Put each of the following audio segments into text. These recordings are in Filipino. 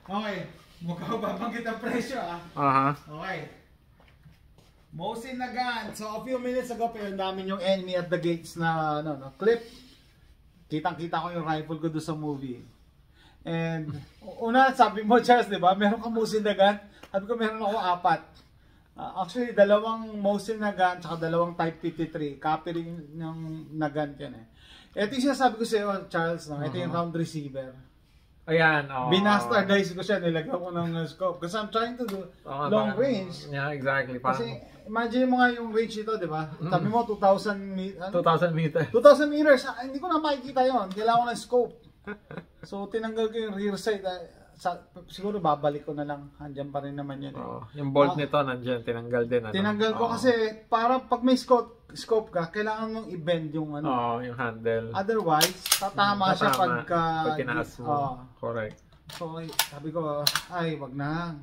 Okay. Mukhang babanggit ang presyo Okay. Mosin Nagant. So a few minutes ago, pero ang dami yung enemy at the gates na clip. Kitang-kita ko yung rifle ko doon sa movie. And una, sabi mo, Charles, di ba? Meron ka Mosin Nagant. Sabi ko, meron ako 4. Actually, 2 Mosin Nagant tsaka 2 Type 53. Copy rin ng Nagant yan eh. Ito yung sinasabi ko sa iyo, Charles. No? Ito yung round receiver. Ayan, Binastardize ko siya, nilagyan ko ng scope. Kasi I'm trying to do long range. Yeah, exactly. Kasi imagine mo nga yung range ito, di ba? Sabi mo, 2,000 meters. 2,000 meters. 2,000 meters. Hindi ko na makikita yun. Kailangan ko ng scope. So, tinanggal ko yung rear side. Siguro babalik ko na lang. Andiyan pa rin naman yun. Yung bolt nito, nandiyan. Tinanggal din. Tinanggal ko kasi para pag may scope ka, kailangan mong i-bend yung yung handle. Otherwise, tatama siya pagka tinaas mo. Correct. So, sabi ko, ay, wag na.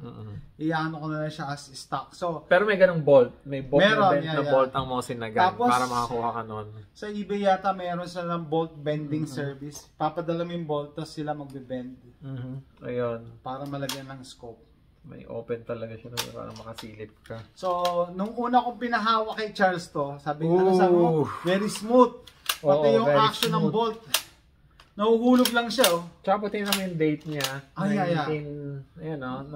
Iyaano ko na lang siya as stock. So, pero may ganung bolt. May bolt meron, na bolt ang Mosin Nagant para makakuha ka nun. Sa eBay yata, meron sila ng bolt bending service. Papadala mo yung bolt, tapos sila magbe-bend. Ayun. Para malagyan ng scope. May open talaga siya para makasilip ka. So, nung una kong pinahawak kay Charles to, sabi mo, very smooth. Pati yung action ng bolt. Nahuhulog lang siya, Tsaka pati naman yung date niya.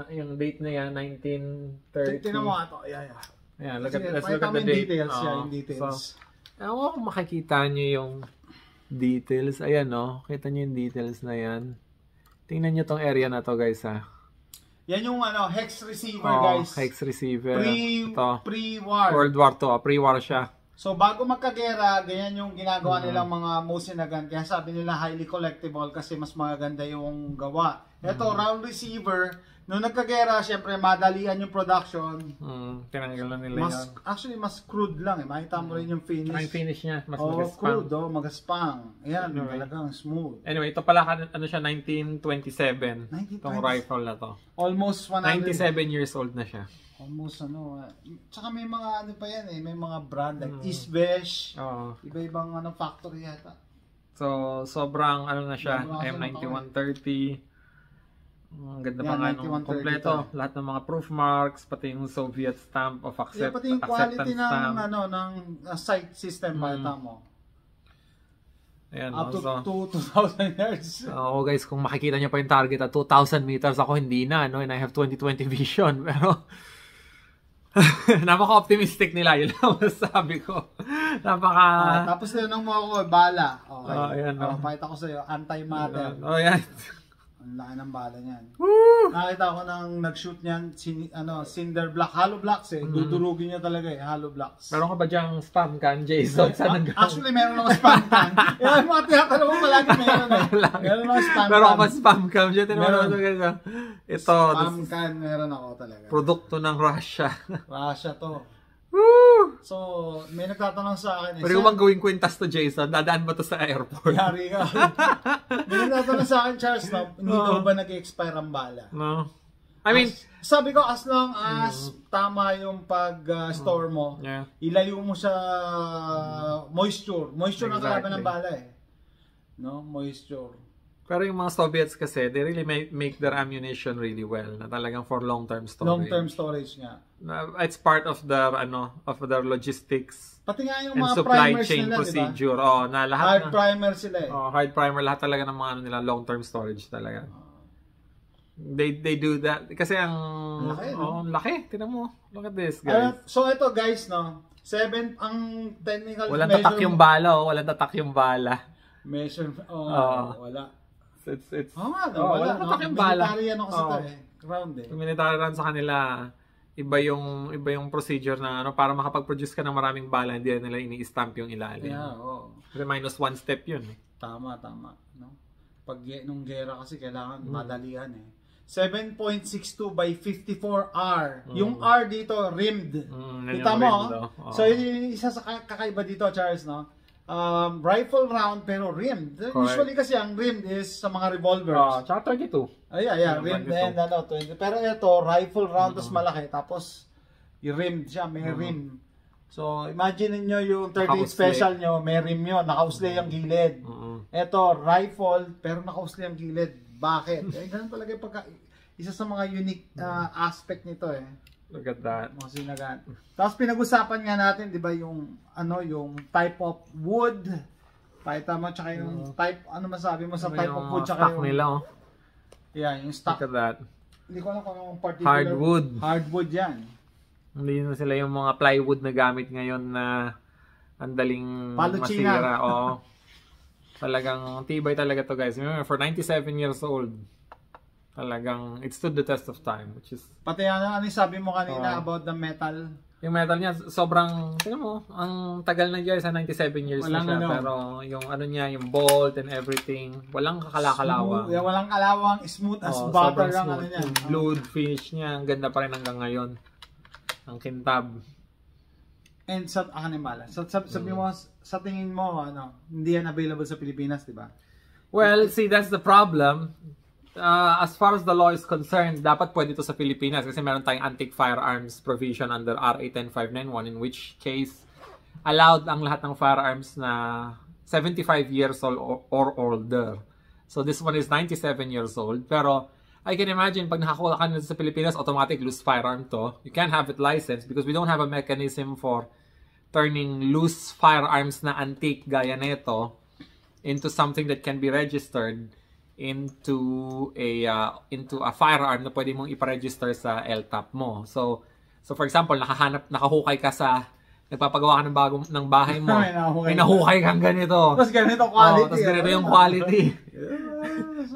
Yung date niya, 1930. Tingnan mo ito. Ayan, let's look at the date. Yung details. So, kung makikita nyo yung details. Ayan, kita nyo yung details na yan. Tingnan nyo tong area na to, guys, Yan yung hex receiver, guys. Hex receiver. Pre-war. World War II. Pre-war siya. So, bago magkagera, ganyan yung ginagawa nilang mga Mosin Nagant. Kaya sabi nila highly collectible kasi mas maganda yung gawa. Ito, round receiver. Nung nagkagera, syempre, madalian yung production. Tinanggal na nila yan. Actually, mas crude lang. Makita mo rin yung finish. Yung finish niya, mas magaspang. Crude, magaspang. Ayan, talagang smooth. Anyway, ito pala, siya, 1927. Itong rifle na to. Almost 100. 97 years old na siya. Almost tsaka may mga pa yan may mga brand like Isbesh. Iba-ibang factory yata. So, sobrang na siya, M9130. Ang ganda pa nga nung kompleto. Lahat ng mga proof marks, pati yung Soviet stamp of acceptance. Pati yung quality ng sight system bata mo. Ayan, up to 2,000 yards. Guys, kung makikita nyo pa yung target at 2,000 meters, ako hindi na, and I have 20/20 vision, pero napaka-optimistic nila, yun lang masasabi ko. Tapos tinanong mo ako, bala. Okay. Ayan, pakita ko sa'yo, anti-matter. Yan. Ang laki ng bala niyan. Nakita ko nang nag-shoot niyan, cinder block, hollow blocks Dudurugin niya talaga hollow blocks. Meron ka ba diyang spam can, Jason? Actually, meron ako spam can. Yung mga tinatanong mo palagi meron Meron ako spam can. Meron ka ba spam can? Ito. Spam can, meron ako talaga. Produkto ng Russia. Russia to. So, may nagtatanong sa akin. Pwede ko bang gawing kwintas to, Jason? Dadaan ba to sa airport? Yari ka. May nagtatanong sa akin, Charles, hindi daw ba nag-expire ang bala? No. I mean, sabi ko, as long as tama yung pag-store mo, ilayo mo sa moisture. Moisture ang kalaban ng bala Moisture. Pero yung mga Soviets kasi, they really make their ammunition really well. Na talagang for long-term storage. Long-term storage nga. It's part of their logistics. Pati nga yung and mga supply primers chain nila, procedure. Diba? Na lahat hard primer sila hard primer, lahat talaga ng mga nila, long-term storage talaga. They do that. Kasi ang laki. Tingnan mo. Look at this, guys. So ito, guys, 7 ang technical walang tatak yung bala, walang tatak yung bala. Measure, wala. Wala tatak yung bala. Military ground Military run sa kanila. Iba yung procedure na para makapag-produce ka ng maraming bala, hindi nila ini-stamp yung ilalim. Kasi -1 step yun. Tama. Pag nung gera kasi kailangan madalian 7.62 by 54 R. Yung R dito rimmed. Kita mo? So yung isa sa kakaiba dito, Charles, rifle round pero rimmed. Usually kasi ang rimmed is sa mga revolvers. Tsaka 32. Rimmed and 20. Pero ito, rifle round tapos malaki. Tapos i-rimmed siya, may rim. So imagine niyo yung 38 special nyo, may rim yun, naka-usli ang gilid. Ito, rifle pero naka-usli ang gilid. Bakit? Ganun talaga yung isa sa mga unique aspect nito eh. Look at that. Mosin Nagant. Tapos pinag-usapan nga natin, 'di ba, yung yung type of wood, pakita mo, tsaka yung type, ano masabi mo sa type of wood, tsaka yung nila, oh. Yeah, yung stock. Look at that. Hindi ko alam kung anong particular. Hardwood yan. Hindi na sila yung mga plywood na gamit ngayon na ang daling masira. Oo. Talagang tibay talaga to, guys. Remember, for 97 years old, talagang it stood the test of time, which is... Pati ano yung sabi mo kanina about the metal? Yung metal niya, sobrang, tingnan mo, ang tagal na niya, sa 97 years walang na siya. Pero yung ano niya, yung bolt and everything, walang kakalakalawang. Walang kalawang, smooth as butter lang ano niya. Yung blued finish niya, ang ganda pa rin hanggang ngayon. Ang kintab. And sa sabi mo, sa tingin mo, hindi yan available sa Pilipinas, di ba? Well, see, that's the problem. As far as the law is concerned, dapat pwede ito sa Pilipinas kasi meron tayong antique firearms provision under RA 10591, in which case allowed ang lahat ng firearms na 75 years old or older. So this one is 97 years old. Pero I can imagine pag nakakuha ka nito sa Pilipinas, automatic loose firearm to. You can't have it licensed because we don't have a mechanism for turning loose firearms na antique gaya nito into something that can be registered into a firearm na pwede mong ipa-register sa LTAP mo. So for example, nakahukay ka nagpapagawa ka ng bahay mo. May nahukay kang ganito. Tapos ganito quality. Tapos ganito yung quality.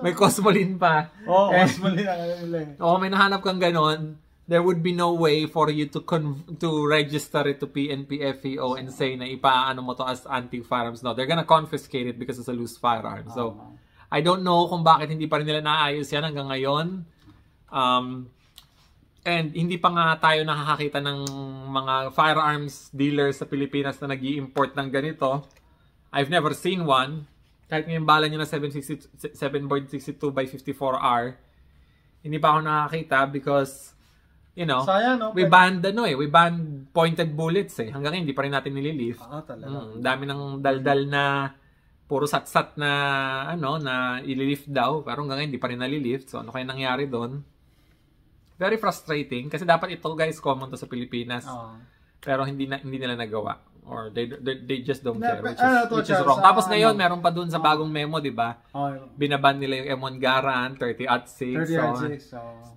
May Cosmoline pa. Cosmoline. May nahanap kang ganon. There would be no way for you to register it to PNP FEO and say na ipaano mo to as antique firearms. No, they're gonna confiscate it because it's a loose firearm. So I don't know kung bakit hindi pa rin nila naayos yan hanggang ngayon. And hindi pa nga tayo nakakakita ng mga firearms dealers sa Pilipinas na nag-i-import ng ganito. I've never seen one. Kahit yung bala nyo na 7.62 by 54R, hindi pa ako nakakita because, sayang, no? we banned pointed bullets eh. Hanggang ngayon, hindi pa rin natin nililift. Talaga. Dami ng daldal na puro sat-sat na na ililift daw, pero hanggang hindi pa rin nalilift. So ano kaya nangyari doon? Very frustrating kasi dapat ito, guys, common to sa Pilipinas. Pero hindi nila nagawa or they just don't care, which is wrong. Tapos ngayon meron pa doon sa bagong memo, 'di ba? Binaban nila yung M1 Garand 30-06.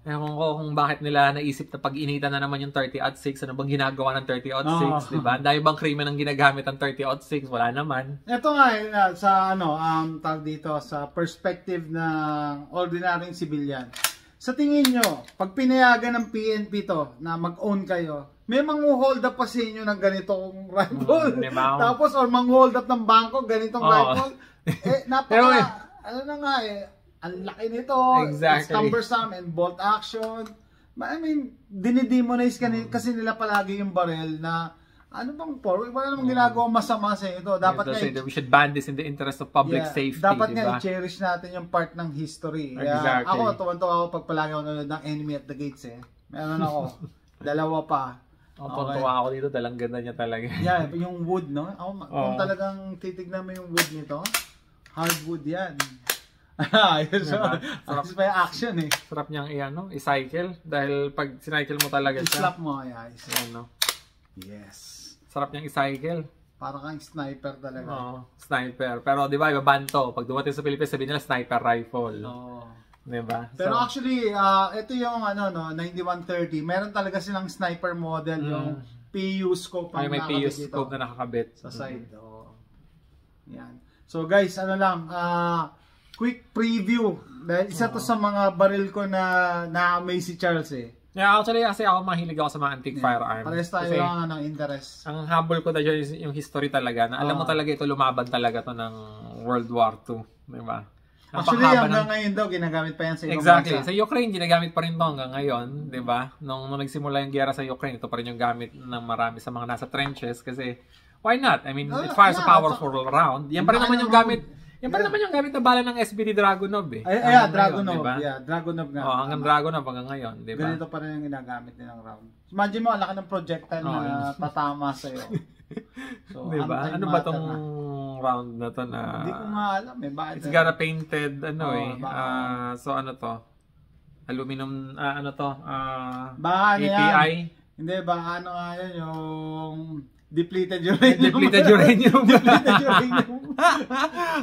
Ewan ko kung bakit nila naisip na pag-initan na naman yung 30-06. Ano bang ginagawa ng 30-06, 'di ba? Dahil bang krimen ang ginagamit ng 30-06? Wala naman. Ito nga sa tawag dito sa perspective ng ordinaryong civilian. Sa tingin nyo, pag pinayagan ng PNP to na mag-own kayo, may mang-hold up pa sa inyo ng ganitong rifle. Tapos, or mang-hold up ng bangko, ganitong rifle. Ang laki nito. Exactly. It's cumbersome and bolt action. I mean, dinidemonize kasi nila palagi yung barrel na wala namang ginagawa masama sa ito. Dapat we should ban this in the interest of public safety. Dapat nga i-cherish natin yung part ng history. Exactly. Ako, tuwan-tuwa ako pag palagi ako nanonood ng Enemy at the Gates eh. Meron ako. Dalawa pa. Tuwan-tuwa ako dito. Dalang ganda niya talaga. Yeah, yung wood, no? Kung talagang titignan mo yung wood nito, hardwood yan. Sarap pa yung action eh. Sarap niyang i-cycle. Dahil pag sinycle mo talaga siya. I-slap mo. Yes. Sarap niyang i-cycle. Para kang sniper talaga. Sniper. Pero di ba, ibaban to. Pag dumating sa Pilipinas, sabihin nila sniper rifle. Di ba? Pero actually, ito yung 9130. Meron talaga silang sniper model, yung PU scope. May PU scope na nakakabit. Sa side. Yan. So guys, quick preview. Dahil isa to sa mga baril ko na na-amaze si Charles eh. Yeah, actually, kasi ako mahilig ako sa mga antique firearms. Parehas tayo lang ng interest. Ang habol ko na dyan is yung history talaga. Na alam mo talaga ito, lumaban talaga to ng World War II. Diba? Actually, hanggang ngayon daw, ginagamit pa yan sa ibang Exactly. Sa Ukraine, ginagamit pa rin to hanggang ngayon. Diba? Nung nagsimula yung giyera sa Ukraine, ito pa rin yung gamit ng marami sa mga nasa trenches. Kasi, why not? I mean, it fires a powerful round. Yan pa rin naman yung gamit. Yan pa rin naman yung gamit na bala ng SBD Dragunov eh. Dragunov. Diba? Yeah, Dragunov nga. Hanggang Dragunov hanggang ngayon. Diba? Ganito pa rin yung ginagamit nilang round. Imagine mo, ang laki ng projectile na tatama sa'yo. So, diba? Ano ba tong round na to na... Hindi ko nga alam eh. Bakit? It's got a painted, so ano to? aluminum, ano to, Baka ano yan? API. Hindi, baka ano nga yan, yung depleted uranium. Depleted uranium. Depleted uranium.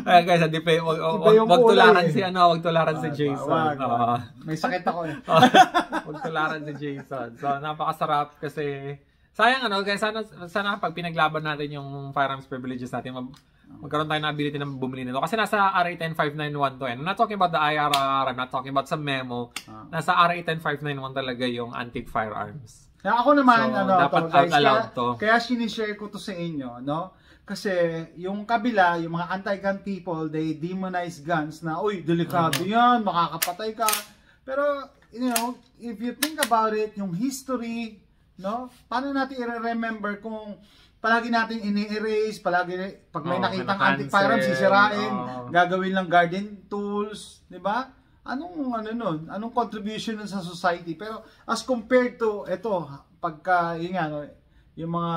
Ayan guys, wag tularan si wag tularan si Jason. May sakit ako eh. Wag tularan si Jason. So napakasarap kasi sayang guys, sana pag pinaglaban natin yung firearms privileges natin, magkaroon tayo ng ability na bumili nito. Kasi nasa RA 10591 to. I'm not talking about the IRR, I'm not talking about some memo. Nasa RA 10591 talaga yung antique firearms. Kaya ako naman, so, dapat guys, kaya sinishare ko to sa inyo, no? Kasi yung kabila, yung mga anti-gun people, they demonize guns na, uy, delikado yan, makakapatay ka. Pero, you know, if you think about it, yung history, no? Paano natin i-remember kung palagi natin ini-erase, palagi, pag may nakitang antique firearms, sisirain, gagawin lang garden tools, di ba? Anong contribution nun sa society? Pero as compared to ito, pagka yung mga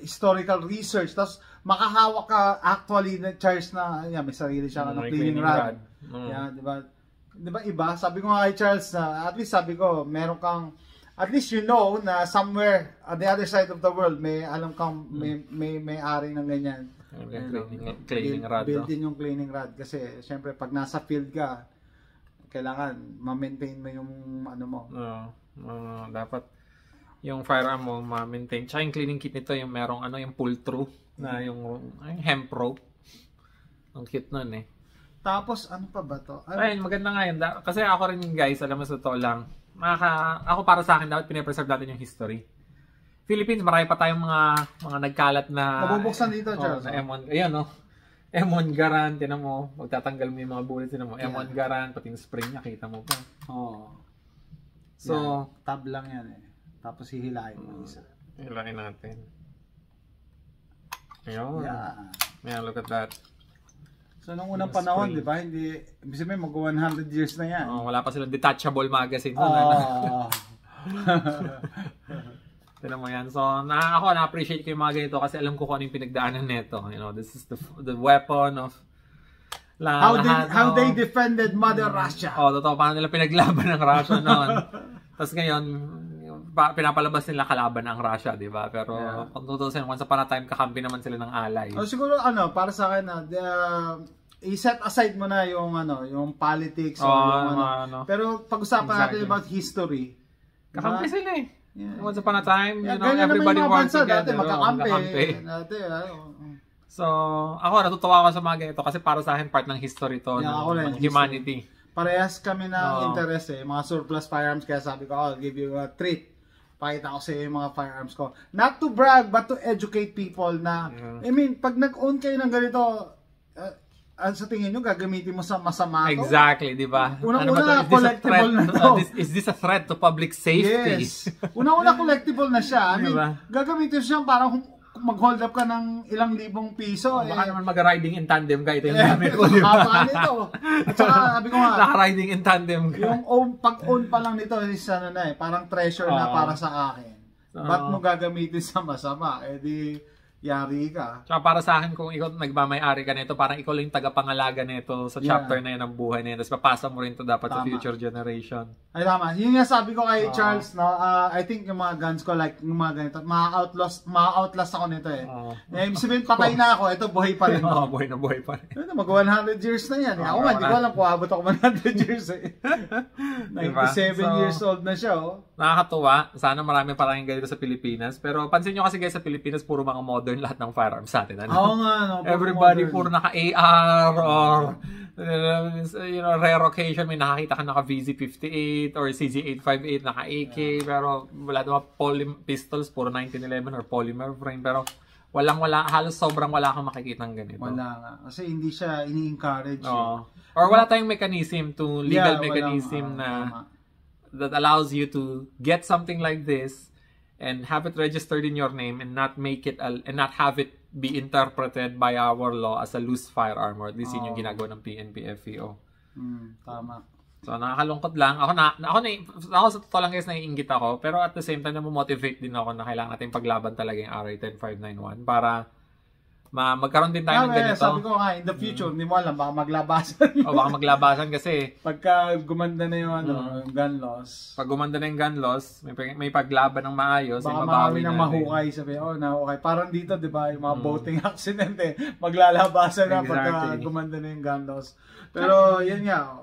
historical research, tapos makahawak ka actually na Charles na may sarili siya cleaning rod. Yeah, di ba? Di ba iba? Sabi ko nga kay Charles na at least sabi ko, meron kang at least you know na somewhere at the other side of the world may alam kang may-ari ng ganyan. Cleaning rod. Built-in yung cleaning rod kasi syempre pag nasa field ka kailangan ma-maintain mo yung mo. Dapat yung firearm mo ma-maintain. Tsaka yung cleaning kit nito yung merong yung pull-through na yung hemp rope. Ang cute nun eh. Tapos ano pa ba to? Ayun, maganda nga yun. Kasi ako rin guys, alam mo sa totoo lang, ako para sa akin dapat pinapreserve natin yung history. Philippines, marami pa tayong mga nagkalat na mabubuksan dito, Charles. Na M1, ayan M1 Garand, tinan mo, magtatanggal mo yung mga bullets, tinan mo, M1 Garand, pati yung spring niya, kita mo pa. So, tab lang yan eh. Tapos hihilahin mo isa. Hihilahin natin. Ayun. Yeah, look at that. So, nung unang panahon, di ba, hindi, ibig sabihin, mag-100 years na yan. Wala pa silang detachable magazine. Tinan mo yan. So, ako na-appreciate ko yung mga ganito kasi alam ko kung ano yung pinagdaanan nito. You know, this is the weapon of how they defended Mother Russia. Totoo. Paano nila pinaglaban ng Russia noon. Tapos ngayon, pinapalabas nila kalaban ang Russia, di ba? Pero kung tutusin, once upon a time, kakampi naman sila ng allies. Siguro, para sa akin i-set aside mo na yung politics Pero pag-usapan natin about history. Kakampi sila eh. Yeah. Once upon a time, everybody works together. Magkakampi. So, ako natutuwa ako sa mga ganito kasi para sa akin part ng history to ng humanity. Parehas kami ng interest mga surplus firearms kaya sabi ko, I'll give you a treat. Pakita ko sa iyo yung mga firearms ko. Not to brag, but to educate people na, I mean, pag nag-own kayo ng ganito, sa tingin nyo, gagamitin mo sa masama to? Exactly, di ba? Unang-una, collectible na to. Is this a threat to public safety? Yes. Unang-una, collectible na siya. I mean, gagamitin siya parang mag-hold up ka ng ilang libong piso. Baka naman mag-riding in tandem ka. Ito yung gamit ko, di ba? Nito. At saka, sabi ko nga, naka-riding in tandem ka. Yung pag-own pa lang nito is parang treasure na para sa akin. Ba't mo gagamitin sa masama? Di yari ka. Tsaka para sa akin, kung ikaw nagmamay-ari ka nito, parang ikaw lang yung tagapangalaga nito sa chapter na yan ng buhay na yan. Tapos papasa mo rin ito dapat sa future generation. Ay, tama. Yun nga sabi ko kay Charles, I think yung mga guns ko, like yung mga ganito, ma-outlast ako nito eh. Ibig sabihin, patay na ako, ito buhay pa rin. Buhay na buhay pa rin. Mag-100 years na yan. Ako nga, hindi ko alam kung abot ako 100 years eh. 97 years old na siya Nakakatuwa. Sana marami pa rin ganito sa Pilipinas. Pero pansin nyo kasi guys, sa Pilipinas, puro mga modern lahat ng firearms sa atin. Oo nga, Everybody puro naka-AR or rare occasion may nakakita ka naka-VZ58 or CZ858 naka-AK pero wala naman pistols puro 1911 or polymer frame pero halos sobrang wala kang makikitang ganito. Wala nga. Kasi hindi siya ini-encourage. Or wala tayong mechanism legal mechanism that allows you to get something like this and have it registered in your name and not make it and not have it be interpreted by our law as a loose firearm or at least yun yung ginagawa ng PNP-FEO. Tama. So nakakalungkot lang. Ako sa totoo lang guys naiinggit ako pero at the same time na motivate din ako na kailangan natin paglaban talaga yung RA 10591 para magkaroon din tayo ng ganito. Sabi ko nga, in the future, hindi mo alam, baka maglabasan. O baka maglabasan kasi. Pagka gumanda na yung, yung gun laws. Pag gumanda na yung gun laws, may paglaban ng maayos. Baka marami nang mahukay. Sabi, nahukay. Parang dito, di ba, yung mga boating accident maglalabasan na pagka gumanda na yung gun laws. Pero, yun nga.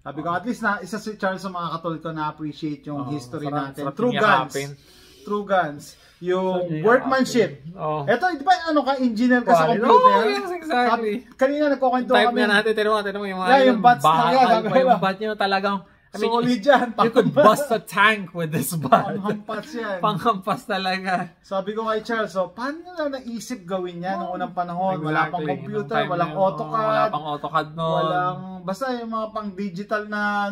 Sabi ko, at least isa si Charles sa mga katulad ko na-appreciate yung history natin. True guns. Yung workmanship. Ito, di ba engineer ka sa computer? Yes, exactly. Kanina nagkukwento kami. Type na natin, tiro mo yung mga yung bats yung bat nyo talagang, solid yan. You could bust a tank with this bat. Panghampas yan. Panghampas talaga. Sabi ko kay Charles, paano nila naisip gawin yan noong unang panahon? Wala pang computer, walang AutoCAD. Wala pang AutoCAD noon. Basta yung mga pang digital na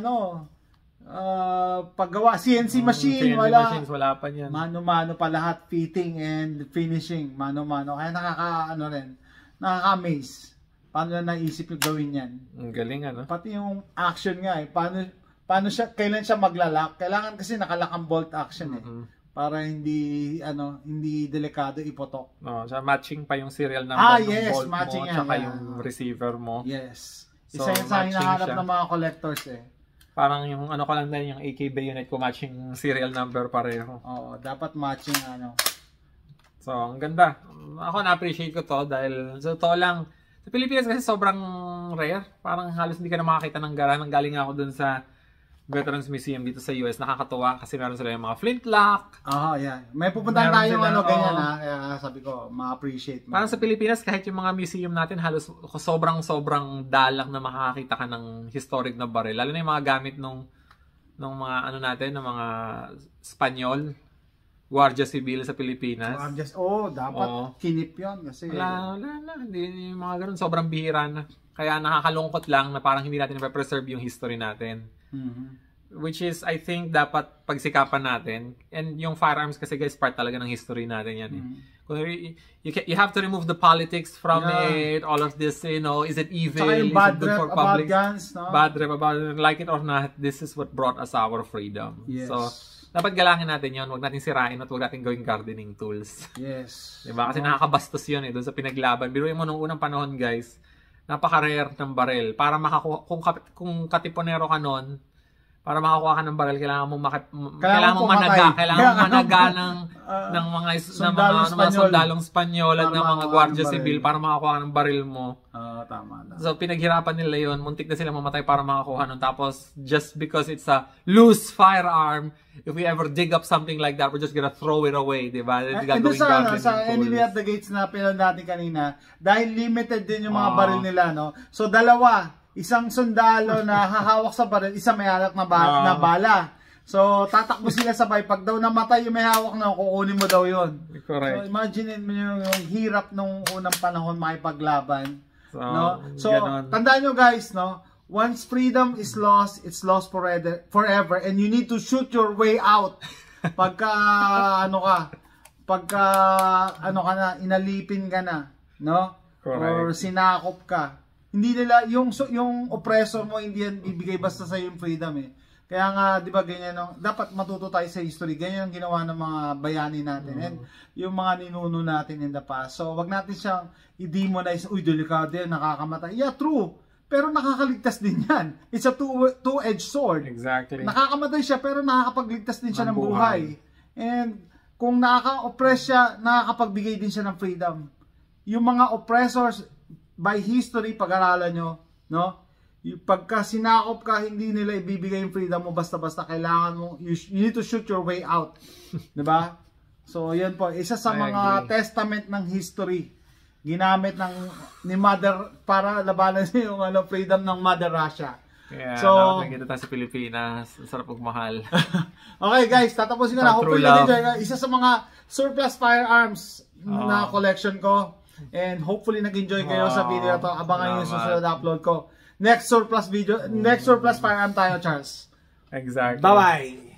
paggawa, CNC machine, machines, wala pa yan. Mano-mano pa lahat, fitting and finishing, mano-mano. Kaya nakaka-amaze. Paano na naisip yung gawin yan? Ang galing, Pati yung action nga, paano siya, kailan siya maglalak? Kailangan kasi nakalak ang bolt action para hindi delikado ipotok. So matching pa yung serial number ng bolt matching mo, tsaka yung receiver mo. Yes. Isa yan sa hinahanap ng mga collectors Parang yung ko lang din, yung AK bayonet ko, matching serial number pareho. Oo, dapat matching So, ang ganda. Ako na-appreciate ko to dahil sa totoo lang, sa Pilipinas kasi sobrang rare. Parang halos hindi ka na makakita ng gara. Nanggaling ako dun sa Veterans Museum dito sa US. Nakakatuwa kasi meron sila yung mga flintlock. Yeah. May pupuntahan tayo ganyan sabi ko, ma-appreciate mo. Parang sa Pilipinas, kahit yung mga museum natin, halos sobrang dalang na makakita ka ng historic na baril. Lalo na yung mga gamit nung mga ng mga Spanyol, Guardia Civil sa Pilipinas. Dapat kinip yun kasi. Wala. Hindi yung mga ganun. Sobrang bihira na. Kaya nakakalungkot lang na parang hindi natin na-preserve yung history natin. Which is, I think, dapat pagsikapan natin. And yung firearms kasi guys, part talaga ng history natin yan. You have to remove the politics from it, all of this, is it evil? Saka yung bad rep about guns, Bad rep about it. Like it or not, this is what brought us our freedom. Yes. So, dapat galangin natin yun. Huwag natin sirain at huwag natin gawing gardening tools. Yes. Diba? Kasi nakakabastos yun doon sa pinaglaban. Biruin mo nung unang panahon guys, napaka-rare ng baril. Para makakuha, kung katipunero ka noon, para makakuha ka ng baril, kailangan mo managa ng mga sundalong Spanyol at ng mga Guardia Civil para makakuha ka ng baril mo. Tama na. So pinaghirapan nila yun, muntik na sila mamatay para makakuha nun. Tapos just because it's a loose firearm, if we ever dig up something like that, we're just gonna throw it away, di ba? Sa Enemy at the Gates na pinag natin kanina, dahil limited din yung mga baril nila, so isang sundalo na hahawak sa baril, isa may hawak na bala. So, tatakbo sila sabay. Pag daw namatay yung may hawak na, kukunin mo daw yun. Correct. So, imagine mo yung hirap nung unang panahon makipaglaban. So tandaan nyo guys, once freedom is lost, it's lost forever. And you need to shoot your way out. Pagka, inalipin ka na, Correct. Or sinakop ka. Hindi nila yung oppressor mo hindi yan bibigay basta sa yung freedom Kaya nga 'di ba ganyan dapat matuto tayo sa history. Ganyan ang ginawa ng mga bayani natin and yung mga ninuno natin in the past. So wag natin siyang i-demonize, delikado yan, nakakamatay. Yeah, true. Pero nakakaligtas din yan. It's a two-edged sword. Exactly. Nakakamatay siya pero nakakapagligtas din siya ng buhay. And kung nakaka-oppress siya, nakakapagbigay din siya ng freedom. Yung mga oppressors by history, pag-aralan nyo, pagka sinakop ka, hindi nila ibibigay yung freedom mo basta-basta. Kailangan mo, you need to shoot your way out. Diba? So, yan po. Isa sa mga testament ng history. Ginamit ni Mother, para labanan yung freedom ng Mother Russia. Yeah, so, nakikita tayo sa Pilipinas. Sarap magmahal. Okay guys, tatapusin ko na. Hopefully nag-enjoy. Isa sa mga surplus firearms na collection ko. And hopefully nag-enjoy kayo sa video na to. Abangan yung susunod na upload ko. Next surplus firearm tayo, Charles. Exactly. Bye-bye.